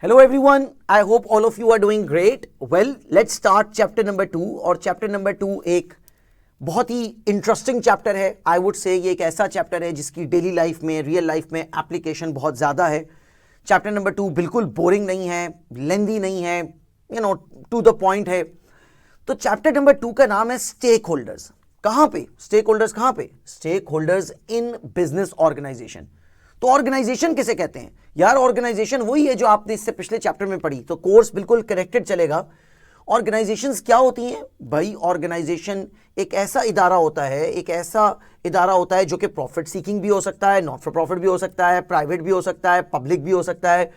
Hello everyone, I hope all of you are doing great. Well, let's start chapter number 2 और chapter number 2 एक बहुत ही interesting chapter है. I would say ये एक ऐसा chapter है जिसकी डेली लाइफ में, रियल लाइफ में एप्लीकेशन बहुत ज़्यादा है. चैप्टर नंबर 2 बिल्कुल बोरिंग नहीं है, लेंदी नहीं है, टू द पॉइंट है. तो चैप्टर नंबर 2 का नाम है स्टेक होल्डर्स. कहाँ पे स्टेक होल्डर्स? कहाँ पे stakeholders in business organization. तो ऑर्गेनाइजेशन किसे कहते हैं यार? ऑर्गेनाइजेशन वही है जो आपने इससे पिछले चैप्टर में पढ़ी, तो कोर्स बिल्कुल कनेक्टेड चलेगा. ऑर्गेनाइजेशंस क्या होती हैं भाई? ऑर्गेनाइजेशन एक ऐसा इदारा होता है, जो कि प्रॉफिट सीकिंग भी हो सकता है, नॉट फॉर प्रॉफिट भी हो सकता है, प्राइवेट भी हो सकता है, पब्लिक भी हो सकता है,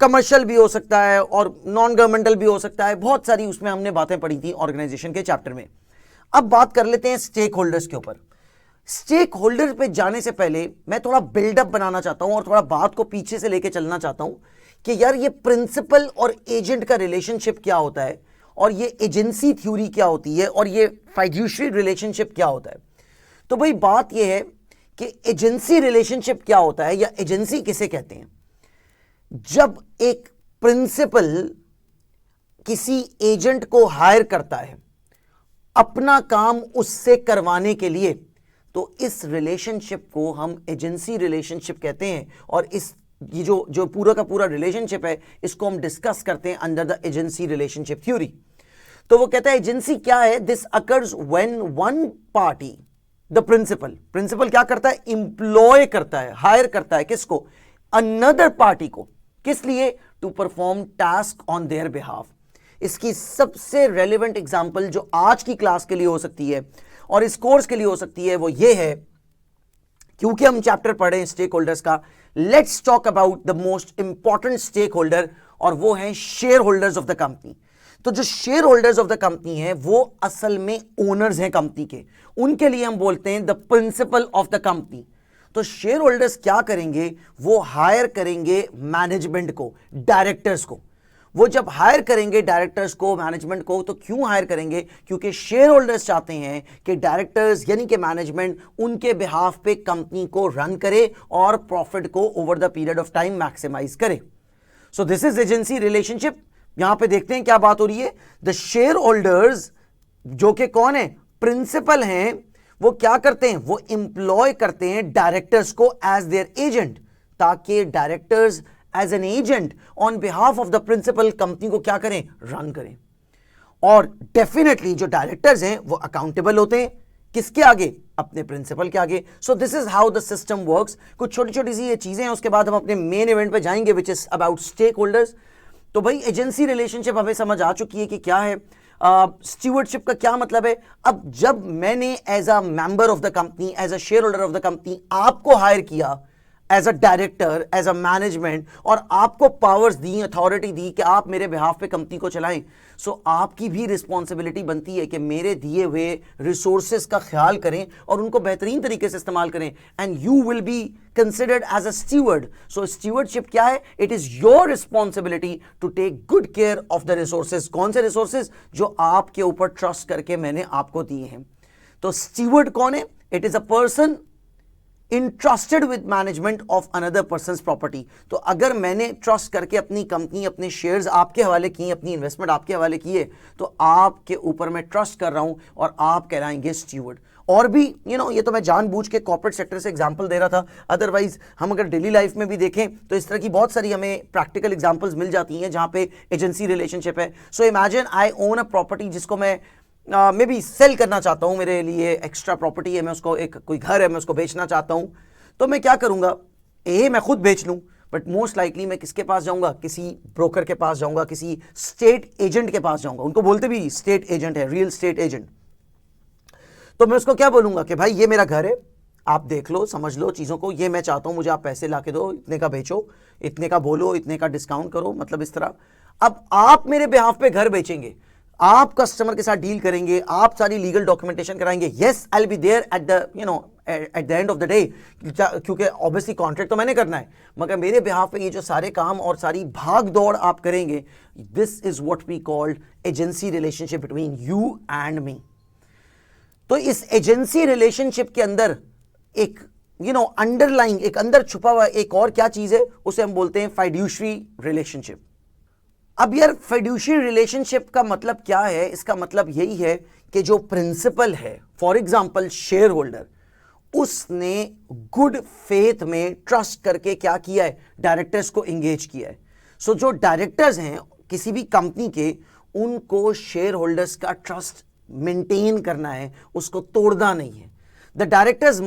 कमर्शियल भी हो सकता है और नॉन गवर्नमेंटल भी हो सकता है. बहुत सारी उसमें हमने बातें पढ़ी थी ऑर्गेनाइजेशन के चैप्टर में. अब बात कर लेते हैं स्टेक होल्डर्स के ऊपर. स्टेक होल्डर पे जाने से पहले मैं थोड़ा बिल्डअप बनाना चाहता हूं और थोड़ा बात को पीछे से लेके चलना चाहता हूं कि यार ये प्रिंसिपल और एजेंट का रिलेशनशिप क्या होता है, और ये एजेंसी थ्योरी क्या होती है, और ये फाइड्यूशियरी रिलेशनशिप क्या होता है. तो भाई बात ये है कि एजेंसी रिलेशनशिप क्या होता है या एजेंसी किसे कहते हैं. जब एक प्रिंसिपल किसी एजेंट को हायर करता है अपना काम उससे करवाने के लिए, तो इस रिलेशनशिप को हम एजेंसी रिलेशनशिप कहते हैं. और ये जो पूरा का पूरा रिलेशनशिप है इसको हम डिस्कस करते हैं under the agency relationship theory. तो वो कहता है एजेंसी क्या है? This occurs when one party, the principal क्या करता है? इंप्लॉय करता है, हायर करता है किसको? अनदर पार्टी को. किस लिए? To perform task on their behalf. इसकी सबसे रेलिवेंट एग्जांपल जो आज की क्लास के लिए हो सकती है और इस कोर्स के लिए हो सकती है वो ये है, क्योंकि हम चैप्टर पढ़े स्टेक होल्डर्स का. Let's talk about the most important stakeholder, और वो है shareholders of the company. तो जो shareholders of the company है वो असल में ओनर्स हैं कंपनी के. उनके लिए हम बोलते हैं the principle of the company. तो शेयर होल्डर्स क्या करेंगे? वो हायर करेंगे मैनेजमेंट को, डायरेक्टर्स को. वो जब हायर करेंगे डायरेक्टर्स को, मैनेजमेंट को, तो क्यों हायर करेंगे? क्योंकि शेयर होल्डर्स चाहते हैं कि डायरेक्टर्स यानी कि मैनेजमेंट उनके बिहाफ पे कंपनी को रन करे और प्रॉफिट को over the period of time maximise करे. So this is agency relationship. यहां पे देखते हैं क्या बात हो रही है. द शेयर होल्डर्स जो कि कौन है? प्रिंसिपल हैं. वो क्या करते हैं? वो इंप्लॉय करते हैं डायरेक्टर्स को एज देयर एजेंट, ताकि directors as an agent on behalf of the principal company को क्या करें? रन करें. और डेफिनेटली जो डायरेक्टर्स हैं वो अकाउंटेबल होते हैं किसके आगे? अपने प्रिंसिपल के आगे. सो this is how the system works. कुछ छोटी छोटी सी ये चीजें हैं, उसके बाद हम अपने मेन इवेंट पे जाएंगे which is about stakeholders. तो भाई एजेंसी रिलेशनशिप हमें समझ आ चुकी है कि क्या है. स्टीवर्डशिप का क्या मतलब है? अब जब मैंने as a member of the company, as a shareholder of the company आपको हायर किया as a director, as a management, और आपको पावर्स दी, अथॉरिटी दी कि आप मेरे बिहाफ पे कंपनी को चलाएं, सो आपकी भी रिस्पॉन्सिबिलिटी बनती है कि मेरे दिए हुए रिसोर्सेज का ख्याल करें और उनको बेहतरीन तरीके से इस्तेमाल करें. And you will be considered as a steward. So stewardship क्या है? It is your responsibility to take good care of the resources. कौन से रिसोर्सेज? जो आपके ऊपर ट्रस्ट करके मैंने आपको दिए हैं. तो स्टीवर्ड कौन है? It is a person interested with management of another persons property. तो अगर मैंने ट्रस्ट करके अपनी कंपनी, अपने शेयर्स आपके हवाले किए, अपनी इन्वेस्टमेंट आपके हवाले किए, तो आपके ऊपर मैं ट्रस्ट कर रहा हूं और आप कहलाएंगे स्टीवर्ड. और भी ये तो मैं जानबूझ के कॉर्पोरेट सेक्टर से एग्जांपल दे रहा था. अदरवाइज हम अगर डेली लाइफ में भी देखें तो इस तरह की बहुत सारी हमें प्रैक्टिकल एग्जांपल्स मिल जाती हैं जहां पे एजेंसी रिलेशनशिप है. So imagine I own a property जिसको मैं मे बी सेल करना चाहता हूं. मेरे लिए एक्स्ट्रा प्रॉपर्टी है, मैं उसको, एक कोई घर है, मैं उसको बेचना चाहता हूं. तो मैं क्या करूंगा? मैं खुद बेच लूं, बट मोस्ट लाइकली मैं किसके पास जाऊंगा? किसी ब्रोकर के पास जाऊंगा, किसी स्टेट एजेंट के पास जाऊंगा. उनको बोलते भी स्टेट एजेंट है, रियल स्टेट एजेंट. तो मैं उसको क्या बोलूंगा कि भाई ये मेरा घर है, आप देख लो, समझ लो चीज़ों को, ये मैं चाहता हूं, मुझे आप पैसे ला के दो, इतने का बेचो, इतने का बोलो, इतने का डिस्काउंट करो, मतलब इस तरह. अब आप मेरे बिहाफ पे घर बेचेंगे, आप कस्टमर के साथ डील करेंगे, आप सारी लीगल डॉक्यूमेंटेशन कराएंगे. Yes, I will be there at the at the end of the day, क्योंकि ऑब्वियसली कॉन्ट्रैक्ट तो मैंने करना है, मगर मेरे बिहाफ पे ये जो सारे काम और सारी भाग दौड़ आप करेंगे, this is what we called agency relationship between you and me. तो इस एजेंसी रिलेशनशिप के अंदर एक अंडरलाइंग, एक अंदर छुपा हुआ एक और क्या चीज है, उसे हम बोलते हैं फाइड्यूशरी रिलेशनशिप। अब यार फाइड्यूशरी रिलेशनशिप का मतलब क्या है? इसका मतलब यही है कि जो प्रिंसिपल है, फॉर एग्जांपल शेयर होल्डर, उसने गुड फेथ में ट्रस्ट करके क्या किया है, डायरेक्टर्स को एंगेज किया है। सो जो डायरेक्टर्स हैं किसी भी कंपनी के, उनको शेयर होल्डर्स का ट्रस्ट मेंटेन करना है, उसको तोड़ना नहीं है। The directors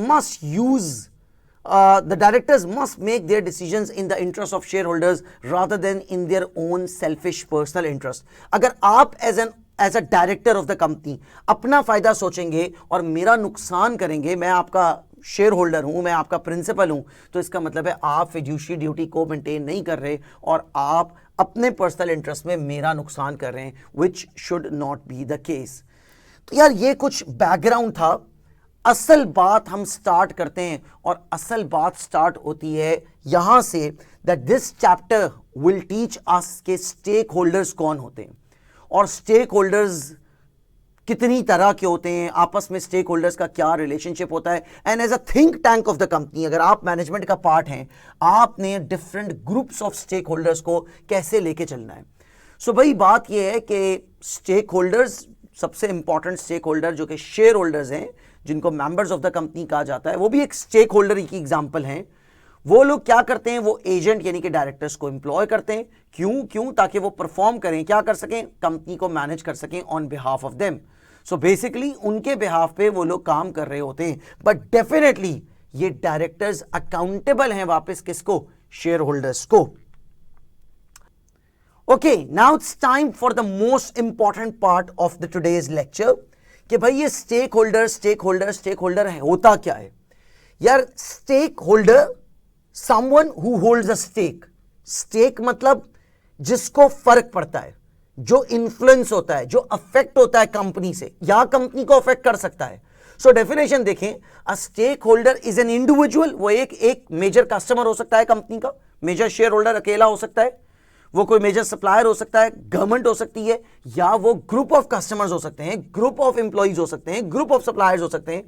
must make their decisions in the interest of shareholders rather than in their own selfish personal interest. अगर आप as a director of the company अपना फायदा सोचेंगे और मेरा नुकसान करेंगे, मैं आपका शेयर होल्डर हूं, मैं आपका प्रिंसिपल हूं, तो इसका मतलब है आप फिड्यूशरी ड्यूटी को मेंटेन नहीं कर रहे और आप अपने पर्सनल इंटरेस्ट में मेरा नुकसान कर रहे हैं, which should not be the case. तो यार ये कुछ बैकग्राउंड था। असल बात हम स्टार्ट करते हैं और असल बात स्टार्ट होती है यहां से, that this chapter will teach us के स्टेक होल्डर्स कौन होते हैं और स्टेक होल्डर्स कितनी तरह के होते हैं, आपस में स्टेक होल्डर्स का क्या रिलेशनशिप होता है, and as a think tank of the company, अगर आप मैनेजमेंट का पार्ट हैं, आपने different groups of stakeholders को कैसे लेके चलना है। सो भाई बात यह है कि स्टेक होल्डर्स, सबसे इंपॉर्टेंट स्टेक होल्डर जो कि शेयर होल्डर्स हैं, जिनको मेंबर्स ऑफ द कंपनी कहा जाता है, वो भी एक स्टेक होल्डर की एग्जांपल हैं। वो लोग क्या करते हैं, वो एजेंट यानी कि डायरेक्टर्स को एम्प्लॉय करते हैं। क्यों? ताकि वो परफॉर्म करें, क्या कर सकें, कंपनी को मैनेज कर सकें on behalf of them. So basically उनके बिहाफ पे वो लोग काम कर रहे होते हैं, बट डेफिनेटली ये डायरेक्टर्स अकाउंटेबल हैं वापस किसको, शेयर होल्डर्स को। Okay, now it's time for the most important part of the today's lecture, कि भाई ये स्टेक होल्डर है, होता क्या है यार। Stakeholder someone who holds a stake. Stake मतलब जिसको फर्क पड़ता है, जो इन्फ्लुएंस होता है, जो अफेक्ट होता है कंपनी से या कंपनी को अफेक्ट कर सकता है। सो डेफिनेशन देखें, a stakeholder is an individual. वो एक मेजर कस्टमर हो सकता है कंपनी का, मेजर शेयर होल्डर अकेला हो सकता है, वो कोई मेजर सप्लायर हो सकता है, गवर्नमेंट हो सकती है, या वो ग्रुप ऑफ कस्टमर्स हो सकते हैं, ग्रुप ऑफ एम्प्लॉइज हो सकते हैं, ग्रुप ऑफ सप्लायर्स हो सकते हैं।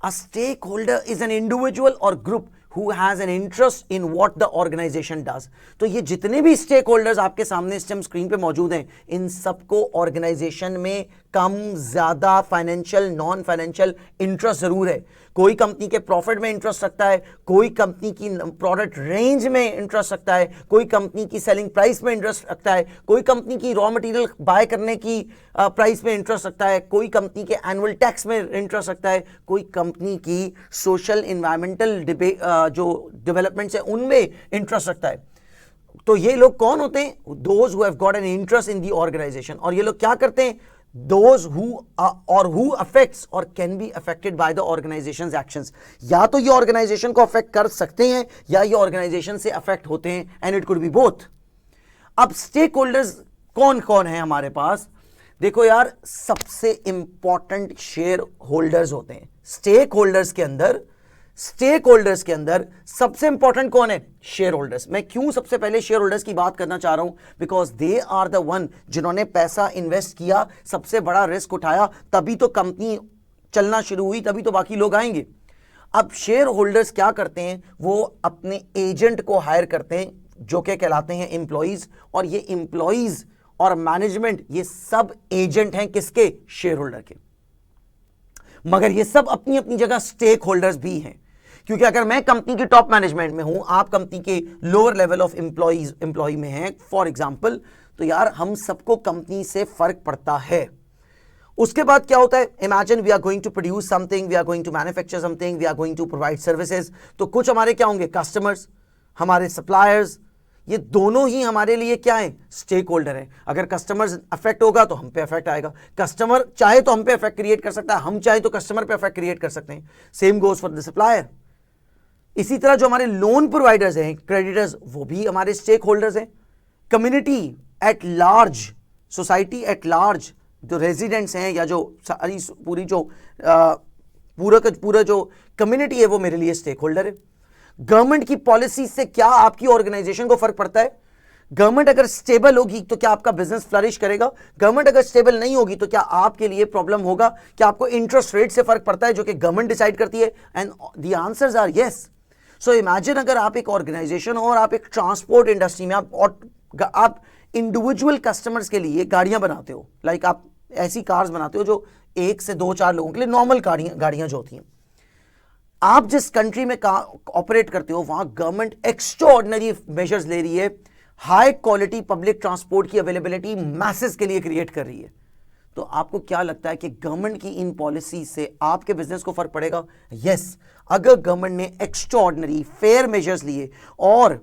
A stakeholder is an individual और group who has an interest in what the organization does। तो ये जितने भी स्टेक होल्डर्स आपके सामने इस टाइम स्क्रीन पे मौजूद हैं, इन सबको ऑर्गेनाइजेशन में कम ज्यादा फाइनेंशियल नॉन फाइनेंशियल इंटरेस्ट जरूर है। कोई कंपनी के प्रॉफिट में इंटरेस्ट रखता है, कोई कंपनी की प्रोडक्ट रेंज में इंटरेस्ट रखता है, कोई कंपनी की सेलिंग प्राइस में इंटरेस्ट रखता है, कोई कंपनी की रॉ मटेरियल बाय करने की प्राइस में इंटरेस्ट रखता है, कोई कंपनी के एनुअल टैक्स में इंटरेस्ट रखता है, कोई कंपनी की सोशल इन्वायरमेंटल जो डेवलपमेंट्स है उनमें इंटरेस्ट रखता है। तो ये लोग कौन होते हैं, those who have got an interest in the organization. और ये लोग क्या करते हैं, those who affects or can be affected by the organization's actions। या तो ये ऑर्गेनाइजेशन को अफेक्ट कर सकते हैं या ये ऑर्गेनाइजेशन से अफेक्ट होते हैं, and it could be both. अब स्टेक होल्डर्स कौन कौन है हमारे पास, देखो यार, सबसे इंपॉर्टेंट शेयर होल्डर्स होते हैं स्टेक होल्डर्स के अंदर सबसे इंपॉर्टेंट कौन है, शेयर होल्डर्स। मैं क्यों सबसे पहले शेयर होल्डर्स की बात करना चाह रहा हूं, because they are the one जिन्होंने पैसा इन्वेस्ट किया, सबसे बड़ा रिस्क उठाया, तभी तो कंपनी चलना शुरू हुई, तभी तो बाकी लोग आएंगे। अब शेयर होल्डर्स क्या करते हैं, वो अपने एजेंट को हायर करते हैं जो कि कहलाते हैं एम्प्लॉइज, और ये एम्प्लॉइज और मैनेजमेंट ये सब एजेंट हैं किसके, शेयर होल्डर के। मगर ये सब अपनी अपनी जगह स्टेक होल्डर्स भी हैं, क्योंकि अगर मैं कंपनी की टॉप मैनेजमेंट में हूं, आप कंपनी के लोअर लेवल ऑफ एम्प्लॉय में हैं फॉर एग्जांपल, तो यार हम सबको कंपनी से फर्क पड़ता है। उसके बाद क्या होता है, imagine we are going to produce something, we are going to manufacture something, we are going to provide services. तो कुछ हमारे क्या होंगे, कस्टमर्स, हमारे सप्लायर्स, ये दोनों ही हमारे लिए क्या है, स्टेक होल्डर है। अगर कस्टमर्स अफेक्ट होगा तो हम पे अफेक्ट आएगा, कस्टमर चाहे तो हम पे अफेक्ट क्रिएट कर सकता है, हम चाहे तो कस्टमर पे अफेक्ट क्रिएट कर सकते हैं। Same goes for the supplier. इसी तरह जो हमारे लोन प्रोवाइडर्स हैं, क्रेडिटर्स, वो भी हमारे स्टेक होल्डर्स हैं। Community at large, society at large, जो रेजिडेंट्स हैं या जो सारी पूरी जो पूरा जो कम्युनिटी है, वो मेरे लिए स्टेक होल्डर है। गवर्नमेंट की पॉलिसी से क्या आपकी ऑर्गेनाइजेशन को फर्क पड़ता है, गवर्नमेंट अगर स्टेबल होगी तो क्या आपका बिजनेस फ्लरिश करेगा? गवर्नमेंट अगर स्टेबल नहीं होगी तो क्या आपके लिए प्रॉब्लम होगा? क्या आपको इंटरेस्ट रेट से फर्क पड़ता है जो कि गवर्नमेंट डिसाइड करती है? And the answers are yes. So imagine अगर आप एक ऑर्गेनाइजेशन हो और आप एक ट्रांसपोर्ट इंडस्ट्री में आप इंडिविजुअल कस्टमर्स के लिए गाड़ियां बनाते हो, लाइक आप ऐसी कार्स बनाते हो जो 1 से 2-4 लोगों के लिए नॉर्मल गाड़ियां जो होती हैं। आप जिस कंट्री में ऑपरेट करते हो वहां गवर्नमेंट एक्स्ट्राऑर्डिनरी मेजर्स ले रही है, हाई क्वालिटी पब्लिक ट्रांसपोर्ट की अवेलेबिलिटी मैसेस के लिए क्रिएट कर रही है, तो आपको क्या लगता है कि गवर्नमेंट की इन पॉलिसी से आपके बिजनेस को फर्क पड़ेगा? यस। अगर गवर्नमेंट ने एक्स्ट्राऑर्डिनरी फेयर मेजर्स लिए और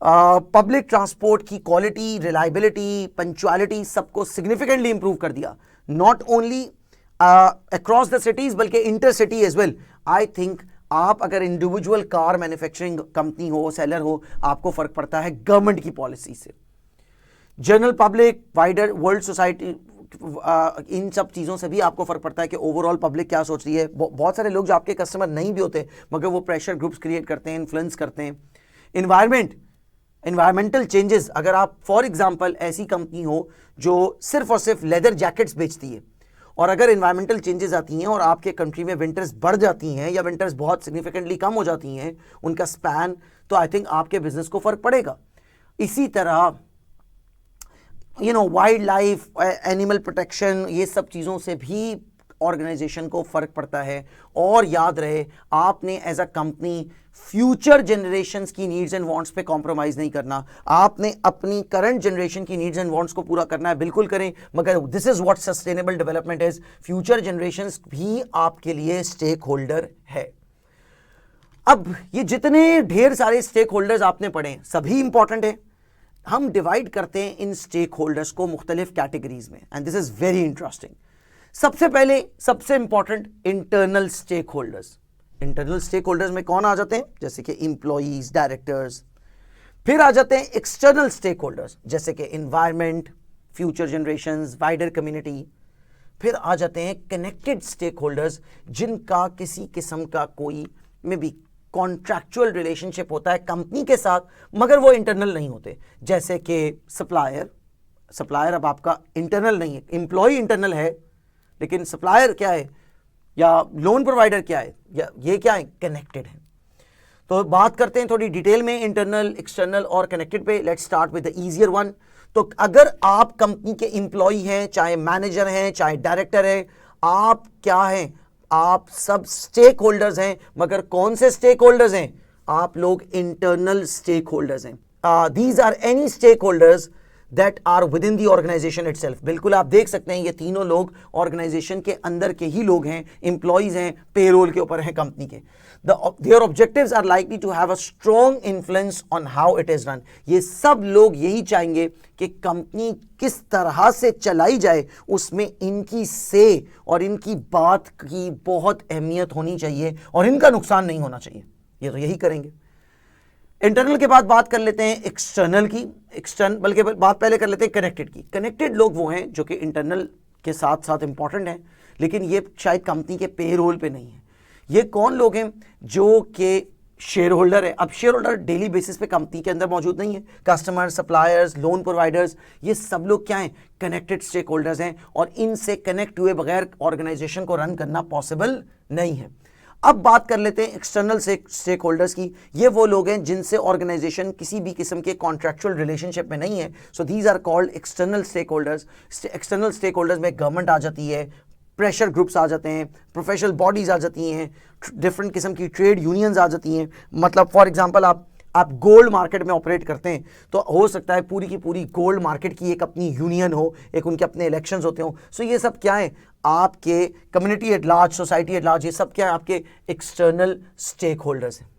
पब्लिक ट्रांसपोर्ट की क्वालिटी, रिलायबिलिटी, पंक्चुअलिटी सबको सिग्निफिकेंटली इंप्रूव कर दिया, not only across the cities बल्कि inter city as well, I think आप अगर इंडिविजुअल कार मैन्युफैक्चरिंग कंपनी हो, सेलर हो, आपको फर्क पड़ता है गवर्नमेंट की पॉलिसी से। General public, wider world society, इन सब चीज़ों से भी आपको फर्क पड़ता है कि ओवरऑल पब्लिक क्या सोच रही है। बहुत सारे लोग जो आपके कस्टमर नहीं भी होते मगर वो प्रेशर ग्रुप्स क्रिएट करते हैं, इन्फ्लुएंस करते हैं। इन्वायरमेंटल चेंजेस, अगर आप फॉर एग्जांपल ऐसी कंपनी हो जो सिर्फ और सिर्फ लेदर जैकेट्स बेचती है और अगर इन्वायरमेंटल चेंजेस आती हैं और आपके कंट्री में विंटर्स बढ़ जाती हैं या विंटर्स बहुत सिग्निफिकेंटली कम हो जाती हैं उनका स्पैन, तो आई थिंक आपके बिजनेस को फर्क पड़ेगा। इसी तरह वाइल्ड लाइफ, एनिमल प्रोटेक्शन, ये सब चीज़ों से भी ऑर्गेनाइजेशन को फर्क पड़ता है। और याद रहे, आपने as a company future generations की नीड्स एंड वांट्स पे कॉम्प्रोमाइज नहीं करना, आपने अपनी करंट जनरेशन की नीड्स एंड वांट्स को पूरा करना है, बिल्कुल करें, मगर this is what sustainable development is. Future generations भी आपके लिए स्टेक होल्डर है। अब ये जितने ढेर सारे स्टेक होल्डर्स आपने पढ़े सभी इंपॉर्टेंट है। हम डिवाइड करते हैं इन स्टेक होल्डर्स को मुख्तलिफ कैटेगरीज में, and this is very interesting. सबसे पहले सबसे important, internal stakeholders. Internal stakeholders में कौन आ जाते हैं? जैसे कि इंप्लॉइज, डायरेक्टर्स। फिर आ जाते हैं एक्सटर्नल स्टेक होल्डर्स जैसे कि environment, future generations, wider community. फिर आ जाते हैं कनेक्टेड स्टेक होल्डर्स जिनका किसी किस्म का कोई में भी कॉन्ट्रैक्चुअल रिलेशनशिप होता है कंपनी के साथ मगर वो इंटरनल नहीं होते, जैसे कि सप्लायर अब आपका इंटरनल नहीं है। एम्प्लॉय इंटरनल है लेकिन सप्लायर क्या है या लोन प्रोवाइडर क्या है, या ये क्या है, कनेक्टेड है। तो बात करते हैं थोड़ी डिटेल में इंटरनल, एक्सटर्नल और कनेक्टेड पे। Let's start with the easier one. तो अगर आप कंपनी के एम्प्लॉय हैं, चाहे मैनेजर हैं, चाहे डायरेक्टर हैं, आप क्या हैं? आप सब स्टेक होल्डर्स हैं, मगर कौन से स्टेक होल्डर्स हैं? आप लोग इंटरनल स्टेक होल्डर्स हैं। These are any stakeholders that are within the organisation itself. बिल्कुल आप देख सकते हैं ये तीनों लोग ऑर्गेनाइजेशन के अंदर के ही लोग हैं, एम्प्लॉइज हैं, पेरोल के ऊपर हैं कंपनी के। Their objectives are likely to have a strong influence on how it is run. ये सब लोग यही चाहेंगे कि कंपनी किस तरह से चलाई जाए उसमें इनकी से और इनकी बात की बहुत अहमियत होनी चाहिए और इनका नुकसान नहीं होना चाहिए। ये तो यही करेंगे। इंटरनल के बाद बात कर लेते हैं एक्सटर्नल की। बल्कि बात पहले कर लेते हैं कनेक्टेड की। कनेक्टेड लोग वो हैं जो कि इंटरनल के साथ साथ इंपॉर्टेंट हैं लेकिन ये शायद कंपनी के पेरोल पे नहीं है। ये कौन लोग हैं? जो कि शेयर होल्डर है। अब शेयर होल्डर डेली बेसिस पे कंपनी के अंदर मौजूद नहीं है। कस्टमर, सप्लायर्स, लोन प्रोवाइडर्स, ये सब लोग क्या हैं? कनेक्टेड स्टेक होल्डर्स हैं और इनसे कनेक्ट हुए बगैर ऑर्गेनाइजेशन को रन करना पॉसिबल नहीं है। अब बात कर लेते हैं एक्सटर्नल स्टेक होल्डर्स की। ये वो लोग हैं जिनसे ऑर्गेनाइजेशन किसी भी किस्म के कॉन्ट्रैक्चुअल रिलेशनशिप में नहीं है। So these are called external stakeholders. External stakeholders में गवर्नमेंट आ जाती है, प्रेशर ग्रुप्स आ जाते हैं, प्रोफेशनल बॉडीज आ जाती हैं, डिफरेंट किस्म की ट्रेड यूनियंस आ जाती हैं। मतलब फॉर एग्जांपल आप गोल्ड मार्केट में ऑपरेट करते हैं तो हो सकता है पूरी की पूरी गोल्ड मार्केट की एक अपनी यूनियन हो, एक उनके अपने इलेक्शंस होते हो। सो ये सब क्या है? आपके community at large, society at large, ये सब क्या है? आपके एक्सटर्नल स्टेक होल्डर्स हैं।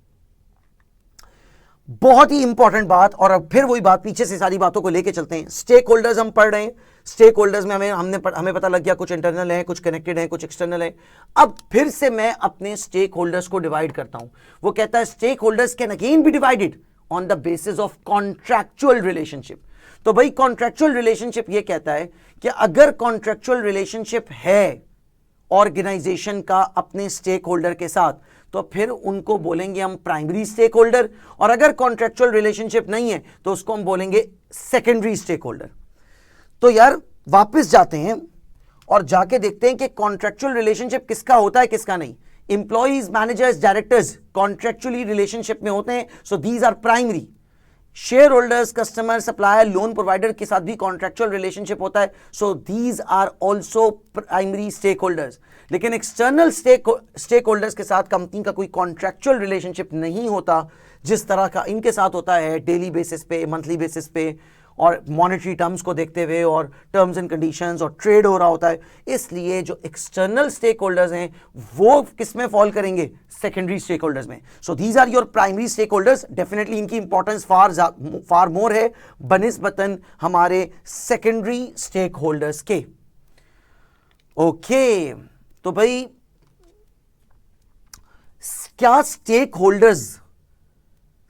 बहुत ही इंपॉर्टेंट बात, और अब फिर वही बात, पीछे से सारी बातों को लेके चलते हैं। स्टेक होल्डर्स हम पढ़ रहे हैं। स्टेक होल्डर्स में हमें पता लग गया कुछ इंटरनल है, कुछ कनेक्टेड है, कुछ एक्सटर्नल है। अब फिर से मैं अपने स्टेक होल्डर्स को डिवाइड करता हूं। वो कहता है stakeholders can again be divided on the basis of contractual relationship. तो भाई कॉन्ट्रैक्चुअल रिलेशनशिप ये कहता है कि अगर कॉन्ट्रैक्चुअल रिलेशनशिप है ऑर्गेनाइजेशन का अपने स्टेक होल्डर के साथ तो फिर उनको बोलेंगे हम प्राइमरी स्टेक होल्डर, और अगर कॉन्ट्रेक्चुअल रिलेशनशिप नहीं है तो उसको हम बोलेंगे सेकेंडरी स्टेक होल्डर। तो यार वापस जाते हैं और जाके देखते हैं कि कॉन्ट्रेक्चुअल रिलेशनशिप किसका होता है किसका नहीं। Employees, managers, directors contractually relationship में होते हैं, so these are primary. Shareholders, customer, supplier, loan provider के साथ भी कॉन्ट्रेक्चुअल रिलेशनशिप होता है, so these are also primary stakeholders. लेकिन एक्सटर्नल स्टेक होल्डर्स के साथ कंपनी का कोई कॉन्ट्रेक्चुअल रिलेशनशिप नहीं होता, जिस तरह का इनके साथ होता है डेली बेसिस पे, मंथली बेसिस पे, और मॉनेटरी टर्म्स को देखते हुए, और टर्म्स एंड कंडीशंस और ट्रेड हो रहा होता है। इसलिए जो एक्सटर्नल स्टेक होल्डर्स हैं वो किस में फॉल करेंगे? सेकेंडरी स्टेक होल्डर्स में। So these are your primary stakeholders. Definitely इनकी इंपॉर्टेंस फार मोर है बनिस्बतन हमारे सेकेंडरी स्टेक होल्डर्स के। ओके, तो भाई क्या स्टेक होल्डर्स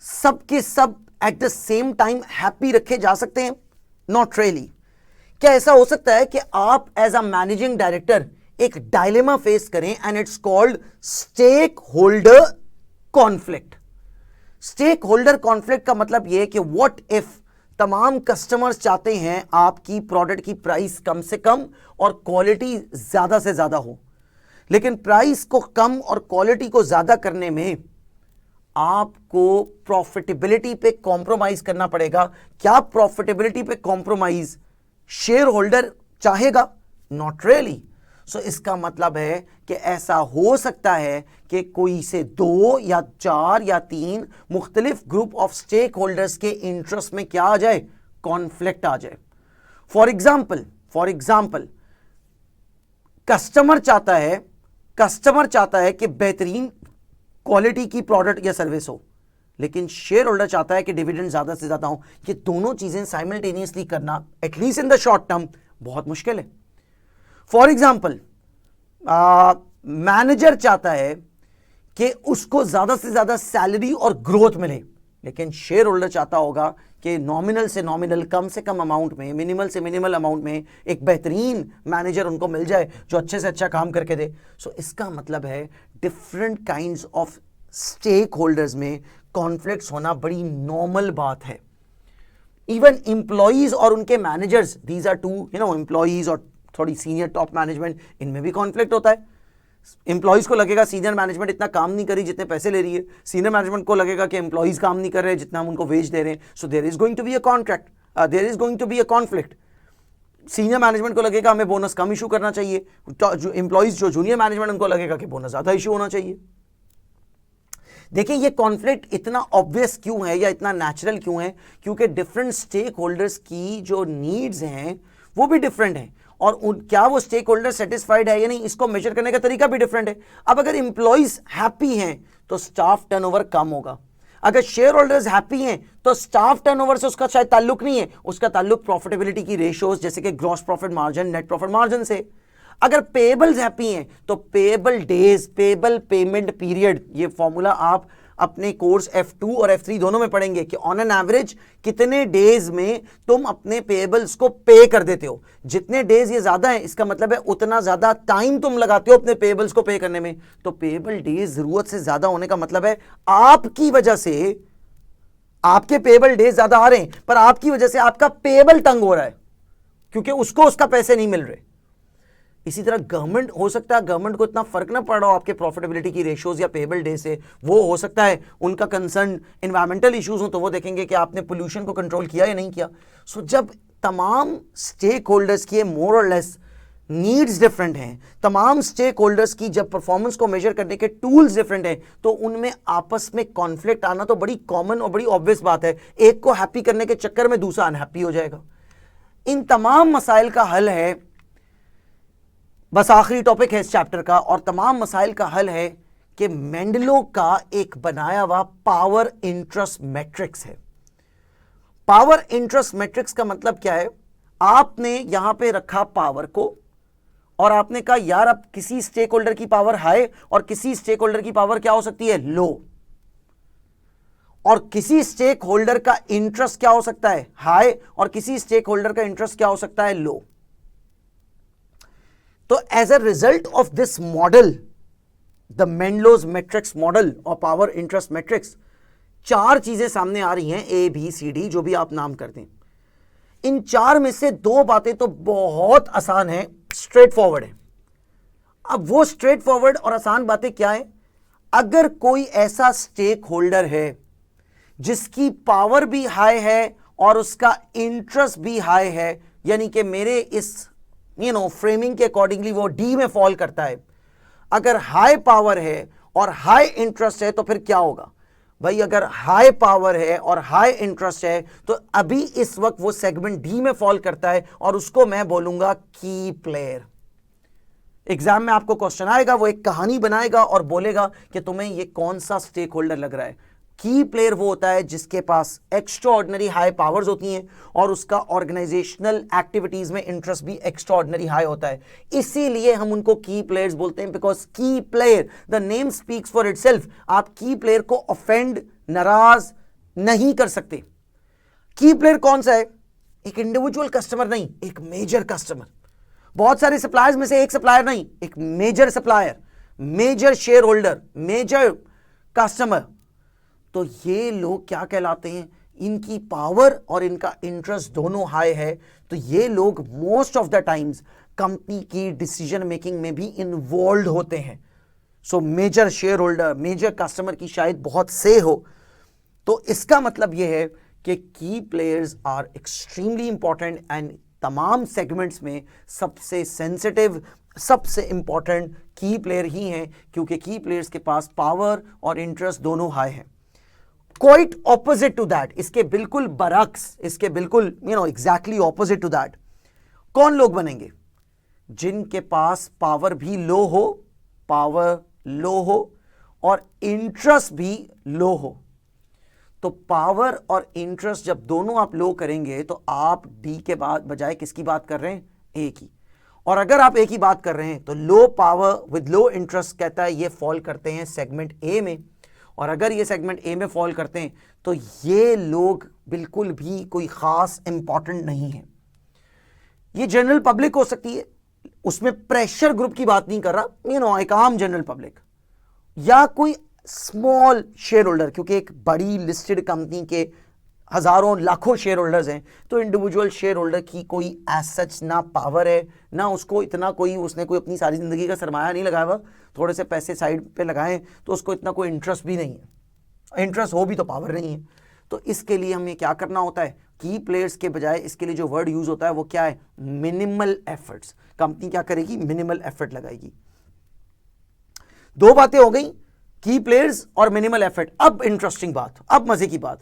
सबके सब at the same time happy रखे जा सकते हैं? Not really. क्या ऐसा हो सकता है कि आप एज अ मैनेजिंग डायरेक्टर एक डायलेमा फेस करें and it's called stakeholder conflict. Stakeholder conflict का मतलब यह कि व्हाट इफ तमाम कस्टमर्स चाहते हैं आपकी प्रोडक्ट की प्राइस कम से कम और क्वालिटी ज्यादा से ज्यादा हो, लेकिन प्राइस को कम और क्वालिटी को ज्यादा करने में आपको प्रॉफिटेबिलिटी पे कॉम्प्रोमाइज करना पड़ेगा। क्या प्रॉफिटेबिलिटी पे कॉम्प्रोमाइज शेयर होल्डर चाहेगा? Not really. सो इसका मतलब है कि ऐसा हो सकता है कि कोई से 2 या 4 या 3 मुख्तलिफ ग्रुप ऑफ स्टेक होल्डर्स के इंटरेस्ट में क्या आ जाए? कॉन्फ्लिक्ट आ जाए। फॉर एग्जाम्पल कस्टमर चाहता है कि बेहतरीन क्वालिटी की प्रोडक्ट या सर्विस हो, लेकिन शेयर होल्डर चाहता है कि डिविडेंड ज्यादा से ज्यादा हो। ये दोनों चीजें साइमल्टेनियसली करना at least in the short term बहुत मुश्किल है। फॉर एग्जाम्पल मैनेजर चाहता है कि उसको ज्यादा से ज्यादा सैलरी और ग्रोथ मिले, लेकिन शेयर होल्डर चाहता होगा कि नॉमिनल से नॉमिनल, कम से कम अमाउंट में, मिनिमल से मिनिमल अमाउंट में एक बेहतरीन मैनेजर उनको मिल जाए जो अच्छे से अच्छा काम करके दे। सो इसका मतलब है different kinds of stakeholders में कॉन्फ्लिक्ट्स होना बड़ी नॉर्मल बात है। इवन इंप्लॉइज और उनके managers, these are two employees और थोड़ी सीनियर टॉप मैनेजमेंट, इनमें भी कॉन्फ्लिक्ट होता है। इंप्लॉइज को लगेगा सीनियर मैनेजमेंट इतना काम नहीं करी जितने पैसे ले रही है, सीनियर मैनेजमेंट को लगेगा कि इंप्लॉइज काम नहीं कर रहे जितना हम उनको वेज दे रहे हैं। So there is going to be a conflict. Senior management को लगेगा हमें बोनस कम इशू करना चाहिए, जो इंप्लॉइज जो जूनियर मैनेजमेंट उनको लगेगा कि बोनस ज्यादा इशू होना चाहिए। देखिए ये कॉन्फ्लिक्ट इतना ऑब्वियस क्यों है या इतना नेचुरल क्यों है? क्योंकि डिफरेंट स्टेक होल्डर्स की जो नीड्स हैं वो भी डिफरेंट है, और क्या वो स्टेक होल्डर सेटिस्फाइड है या नहीं, इसको मेजर करने का तरीका भी डिफरेंट है। अब अगर इंप्लॉइज हैप्पी हैं तो स्टाफ टर्नओवर कम होगा, अगर शेयर होल्डर्स हैप्पी हैं तो स्टाफ टर्नओवर से उसका शायद ताल्लुक नहीं है, उसका ताल्लुक प्रॉफिटेबिलिटी की रेशियोज जैसे कि gross profit margin, net profit margin से। अगर पेबल्स हैप्पी हैं तो payable days, payable payment period, ये फॉर्मूला आप अपने कोर्स F2 और F3 दोनों में पढ़ेंगे कि ऑन एन एवरेज कितने डेज में तुम अपने पेबल्स को पे कर देते हो। जितने डेज ये ज्यादा है इसका मतलब है उतना ज्यादा टाइम तुम लगाते हो अपने पेबल्स को पे करने में। तो पेबल डेज जरूरत से ज्यादा होने का मतलब है आपकी वजह से आपके पेबल डेज ज्यादा आ रहे हैं, पर आपकी वजह से आपका पेबल तंग हो रहा है क्योंकि उसको उसका पैसे नहीं मिल रहे। इसी तरह गवर्नमेंट, हो सकता है गवर्नमेंट को इतना फर्क ना पड़ रहा हो आपके प्रॉफिटेबिलिटी की रेशियोज या पेबल डे से, वो हो सकता है उनका कंसर्न एनवायरमेंटल इश्यूज हो तो वो देखेंगे कि आपने पोल्यूशन को कंट्रोल किया या नहीं किया। सो जब तमाम स्टेक होल्डर्स की मोर और लेस नीड्स डिफरेंट हैं, तमाम स्टेक होल्डर्स की जब परफॉर्मेंस को मेजर करने के टूल्स डिफरेंट हैं, तो उनमें आपस में कॉन्फ्लिक्ट आना तो बड़ी कॉमन और बड़ी ऑब्वियस बात है। एक को हैप्पी करने के चक्कर में दूसरा अनहैप्पी हो जाएगा। इन तमाम मसाइल का हल है, बस आखिरी टॉपिक है इस चैप्टर का, और तमाम मसाइल का हल है कि मेंडलो का एक बनाया हुआ पावर इंटरेस्ट मैट्रिक्स है। पावर इंटरेस्ट मैट्रिक्स का मतलब क्या है? आपने यहां पे रखा पावर को और आपने कहा यार अब किसी स्टेक होल्डर की पावर हाई और किसी स्टेक होल्डर की पावर क्या हो सकती है? लो। और किसी स्टेक होल्डर का इंटरेस्ट क्या हो सकता है? हाई, और किसी स्टेक होल्डर का इंटरेस्ट क्या हो सकता है? लो। तो as a result of this model the Mendelow's matrix model और पावर इंटरेस्ट मैट्रिक्स, 4 चीजें सामने आ रही हैं, ए बी सी डी, जो भी आप नाम कर दें। इन 4 में से 2 बातें तो बहुत आसान है, स्ट्रेट फॉरवर्ड है। अब वो स्ट्रेट फॉरवर्ड और आसान बातें क्या है? अगर कोई ऐसा स्टेक होल्डर है जिसकी पावर भी हाई है और उसका इंटरेस्ट भी हाई है, यानी कि मेरे इस फ्रेमिंग के अकॉर्डिंगली वो डी में फॉल करता है। अगर हाई पावर है और हाई इंटरेस्ट है तो फिर क्या होगा भाई? अगर हाई पावर है और हाई इंटरेस्ट है तो अभी इस वक्त वो सेगमेंट डी में फॉल करता है और उसको मैं बोलूंगा की प्लेयर। एग्जाम में आपको क्वेश्चन आएगा, वो एक कहानी बनाएगा और बोलेगा कि तुम्हें ये कौन सा स्टेक होल्डर लग रहा है। की प्लेयर वो होता है जिसके पास एक्स्ट्रा ऑर्डिनरी हाई पावर्स होती हैं और उसका ऑर्गेनाइजेशनल एक्टिविटीज में इंटरेस्ट भी एक्स्ट्रा ऑर्डिनरी हाई होता है। इसीलिए हम उनको की प्लेयर्स बोलते हैं, बिकॉज की player, the name speaks for itself. आप की प्लेयर को ऑफेंड, नाराज नहीं कर सकते। की प्लेयर कौन सा है? एक इंडिविजुअल कस्टमर नहीं, एक मेजर कस्टमर। बहुत सारे सप्लायर्स में से एक सप्लायर नहीं, एक major supplier, major shareholder, major customer. तो ये लोग क्या कहलाते हैं? इनकी पावर और इनका इंटरेस्ट दोनों हाई है, तो ये लोग most of the times company की डिसीजन मेकिंग में भी इन्वॉल्व होते हैं। So major shareholder, major customer की शायद बहुत से हो, तो इसका मतलब यह है कि key players are extremely important and तमाम सेगमेंट्स में सबसे सेंसिटिव, सबसे इंपॉर्टेंट की प्लेयर ही हैं, क्योंकि की प्लेयर्स के पास पावर और इंटरेस्ट दोनों हाई हैं। क्वाइट ऑपोजिट टू दैट, इसके बिल्कुल बरक्स, इसके बिल्कुल एग्जैक्टली ऑपोजिट टू दैट, कौन लोग बनेंगे? जिनके पास पावर भी लो हो, पावर लो हो और इंटरेस्ट भी लो हो। तो पावर और इंटरेस्ट जब दोनों आप लो करेंगे तो आप डी के बाद बजाय किसकी बात कर रहे हैं? ए की। और अगर आप ए की बात कर रहे हैं तो low power with low interest कहता है ये फॉल करते हैं सेगमेंट ए में, और अगर ये सेगमेंट ए में फॉल करते हैं तो ये लोग बिल्कुल भी कोई खास इंपॉर्टेंट नहीं है। ये जनरल पब्लिक हो सकती है, उसमें प्रेशर ग्रुप की बात नहीं कर रहा, एक आम जनरल पब्लिक या कोई स्मॉल शेयर होल्डर, क्योंकि एक बड़ी लिस्टेड कंपनी के हजारों लाखों शेयर होल्डर्स हैं, तो इंडिविजुअल शेयर होल्डर की कोई एज सच ना पावर है, ना उसको इतना कोई, उसने कोई अपनी सारी जिंदगी का सरमाया नहीं लगाया हुआ, थोड़े से पैसे साइड पे लगाएं तो उसको इतना कोई इंटरेस्ट भी नहीं है, इंटरेस्ट हो भी तो पावर नहीं है। तो इसके लिए हमें क्या करना होता है? की प्लेयर्स के बजाय इसके लिए जो वर्ड यूज होता है वो क्या है? Minimal efforts. कंपनी क्या करेगी? मिनिमल एफर्ट लगाएगी। 2 बातें हो गई, की प्लेयर्स और मिनिमल एफर्ट। अब इंटरेस्टिंग बात, अब मजे की बात।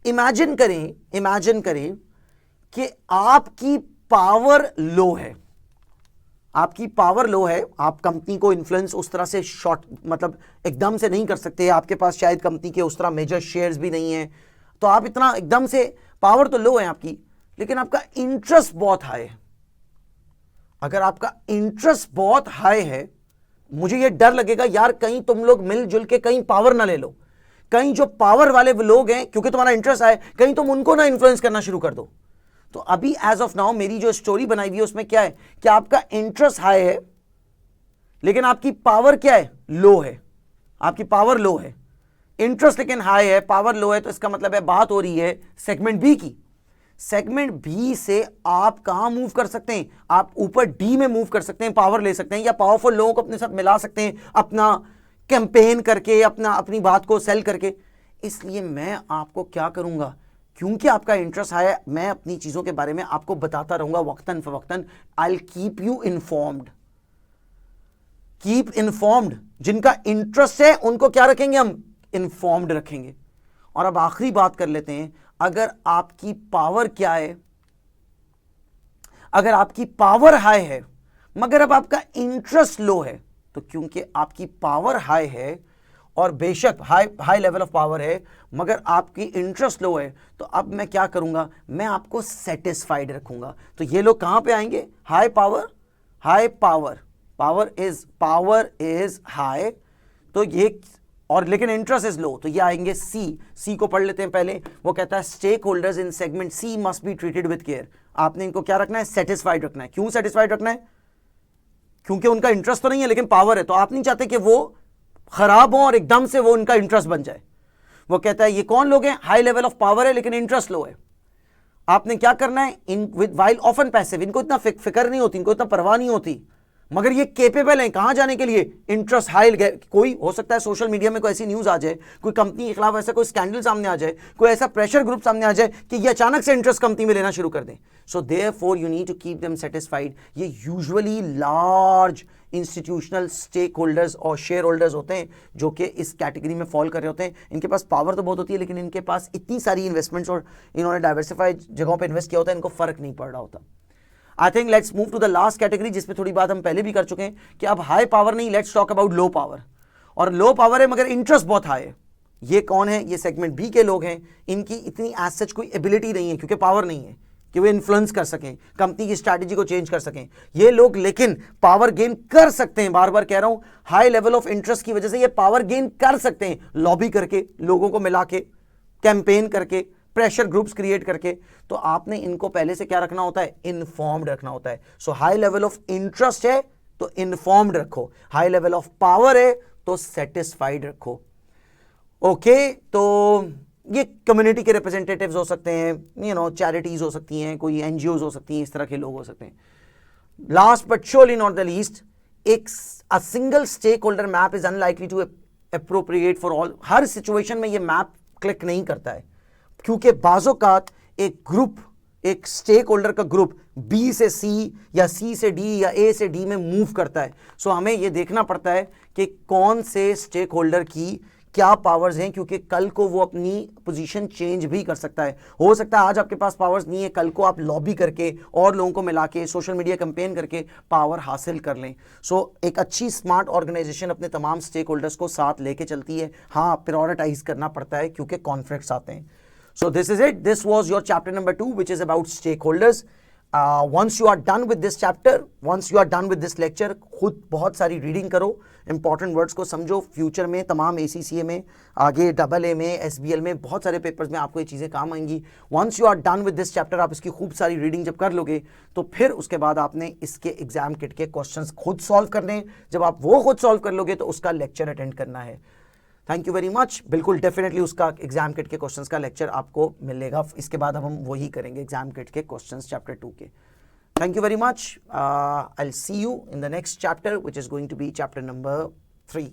इमेजिन करें कि आपकी पावर लो है, आपकी पावर लो है, आप कंपनी को इन्फ्लुएंस उस तरह से शॉर्ट मतलब एकदम से नहीं कर सकते, आपके पास शायद कंपनी के उस तरह मेजर शेयर्स भी नहीं है, तो आप इतना एकदम से, पावर तो लो है आपकी, लेकिन आपका इंटरेस्ट बहुत हाई है। अगर आपका इंटरेस्ट बहुत हाई है, मुझे ये डर लगेगा यार कहीं तुम लोग मिलजुल के कहीं पावर ना ले लो, कहीं जो पावर वाले लोग हैं, क्योंकि तुम्हारा इंटरेस्ट आए, कहीं तुम उनको ना इन्फ्लुएंस करना शुरू कर दो। तो अभी एज ऑफ नाउ मेरी जो स्टोरी बनाई हुई है उसमें क्या है कि आपका इंटरेस्ट हाई है लेकिन आपकी पावर क्या है? लो है। आपकी पावर लो है, इंटरेस्ट लेकिन हाई है, पावर लो है, तो इसका मतलब है बात हो रही है सेगमेंट बी की। सेगमेंट बी से आप कहां मूव कर सकते हैं? आप ऊपर डी में मूव कर सकते हैं, पावर ले सकते हैं, या पावरफुल लोगों को अपने साथ मिला सकते हैं, अपना कैंपेन करके, अपनी बात को सेल करके। इसलिए मैं आपको क्या करूंगा, क्योंकि आपका इंटरेस्ट है, मैं अपनी चीजों के बारे में आपको बताता रहूंगा वक्तन फवक्तन। I will keep you informed, keep informed. जिनका इंटरेस्ट है उनको क्या रखेंगे हम? इन्फॉर्म्ड रखेंगे। और अब आखिरी बात कर लेते हैं, अगर आपकी पावर क्या है, अगर आपकी पावर हाई है मगर अब आपका इंटरेस्ट लो है, तो क्योंकि आपकी पावर हाई है और बेशक हाई लेवल ऑफ पावर है मगर आपकी इंटरेस्ट लो है, तो अब मैं क्या करूंगा? मैं आपको सेटिस्फाइड रखूंगा। तो ये लोग कहां पे आएंगे? High power, high power, power is high, तो ये, और लेकिन इंटरेस्ट इज लो, तो ये आएंगे सी को पढ़ लेते हैं पहले। वो कहता है stakeholders in segment C must be treated with care. आपने इनको क्या रखना है? सेटिस्फाइड रखना है। क्यों सेटिस्फाइड रखना है? क्योंकि उनका इंटरेस्ट तो नहीं है लेकिन पावर है, तो आप नहीं चाहते कि वो खराब हो और एकदम से वो उनका इंटरेस्ट बन जाए। वो कहता है ये कौन लोग हैं, हाई लेवल ऑफ पावर है लेकिन इंटरेस्ट लो है। आपने क्या करना है, in with while often passive, इनको इतना फिक्र नहीं होती, इनको इतना परवाह नहीं होती, मगर ये केपेबल हैं कहां जाने के लिए, इंटरेस्ट हाई। कोई हो सकता है सोशल मीडिया में कोई ऐसी न्यूज आ जाए, कोई कंपनी के खिलाफ ऐसा कोई स्कैंडल सामने आ जाए, कोई ऐसा प्रेशर ग्रुप सामने आ जाए कि ये अचानक से इंटरेस्ट कंपनी में लेना शुरू कर दें। So therefore you need to keep them satisfied. ये usually large institutional stakeholders और शेयर होल्डर्स होते हैं जो कि इस कैटेगरी में फॉल कर रहे होते हैं। इनके पास पावर तो बहुत होती है लेकिन इनके पास इतनी सारी इन्वेस्टमेंट्स और इन्होंने डाइवर्सिफाइड जगहों पे इन्वेस्ट किया होता है, इनको फर्क नहीं पड़ रहा होता। I think let's move to the last category जिसमें थोड़ी बात हम पहले भी कर चुके हैं कि अब हाई पावर नहीं, let's talk about low power. और लो पावर है मगर इंटरेस्ट बहुत हाई है। ये कौन है, ये सेगमेंट बी के लोग हैं। इनकी इतनी एज सच कोई एबिलिटी नहीं है क्योंकि पावर नहीं है कि वे इन्फ्लुएंस कर सकें, कंपनी की स्ट्रैटेजी को चेंज कर सकें। ये लोग लेकिन पावर गेन कर सकते हैं, बार बार कह रहा हूं, हाई लेवल ऑफ इंटरेस्ट की वजह से ये पावर गेन कर सकते हैं, लॉबी करके, लोगों को मिला के, कैंपेन करके, प्रेशर ग्रुप्स क्रिएट करके। तो आपने इनको पहले से क्या रखना होता है, इन्फॉर्म्ड रखना होता है। सो हाई लेवल ऑफ इंटरेस्ट है तो इन्फॉर्म्ड रखो, हाई लेवल ऑफ पावर है तो सेटिस्फाइड रखो। ओके, तो ये कम्युनिटी के रिप्रेजेंटेटिव्स हो सकते हैं, चैरिटीज हो सकती हैं, कोई एनजीओज हो सकती हैं, इस तरह के लोग हो सकते हैं। Last but surely not the least, a single stakeholder map is unlikely to appropriate for all. हर सिचुएशन में ये मैप क्लिक नहीं करता है क्योंकि बाज़ोकात एक ग्रुप, एक स्टेक होल्डर का ग्रुप बी से सी या सी से डी या ए से डी में मूव करता है। सो हमें यह देखना पड़ता है कि कौन से स्टेक होल्डर की क्या पावर्स हैं, क्योंकि कल को वो अपनी पोजीशन चेंज भी कर सकता है। हो सकता है आज आपके पास पावर्स नहीं है, कल को आप लॉबी करके और लोगों को मिला के सोशल मीडिया कैंपेन करके पावर हासिल कर लें। सो एक अच्छी स्मार्ट ऑर्गेनाइजेशन अपने तमाम स्टेक होल्डर्स को साथ लेके चलती है। हाँ, प्रायोरिटाइज करना पड़ता है क्योंकि कॉन्फ्लिक्ट्स आते हैं। So this is it. This was your chapter number 2, which is about stakeholders. Once you are done with this chapter, once you are done with this lecture, खुद बहुत सारी रीडिंग करो, इंपॉर्टेंट वर्ड्स को समझो। Future में तमाम ACCA में, आगे AA में, SBL में, बहुत सारे पेपर्स में आपको ये चीज़ें काम आएंगी। Once you are done with this chapter, आप इसकी खूब सारी रीडिंग जब कर लोगे तो फिर उसके बाद आपने इसके एग्जाम किट के क्वेश्चंस खुद सॉल्व करने। जब आप वो खुद सॉल्व कर लोगे तो उसका लेक्चर अटेंड करना है। Thank you very much. बिल्कुल डेफिनेटली उसका एग्जाम किट के क्वेश्चंस का लेक्चर आपको मिलेगा। इसके बाद अब हम वही करेंगे एग्जाम किट के क्वेश्चंस चैप्टर 2 के। Thank you very much. I will see you in the next chapter which is going to be chapter number 3।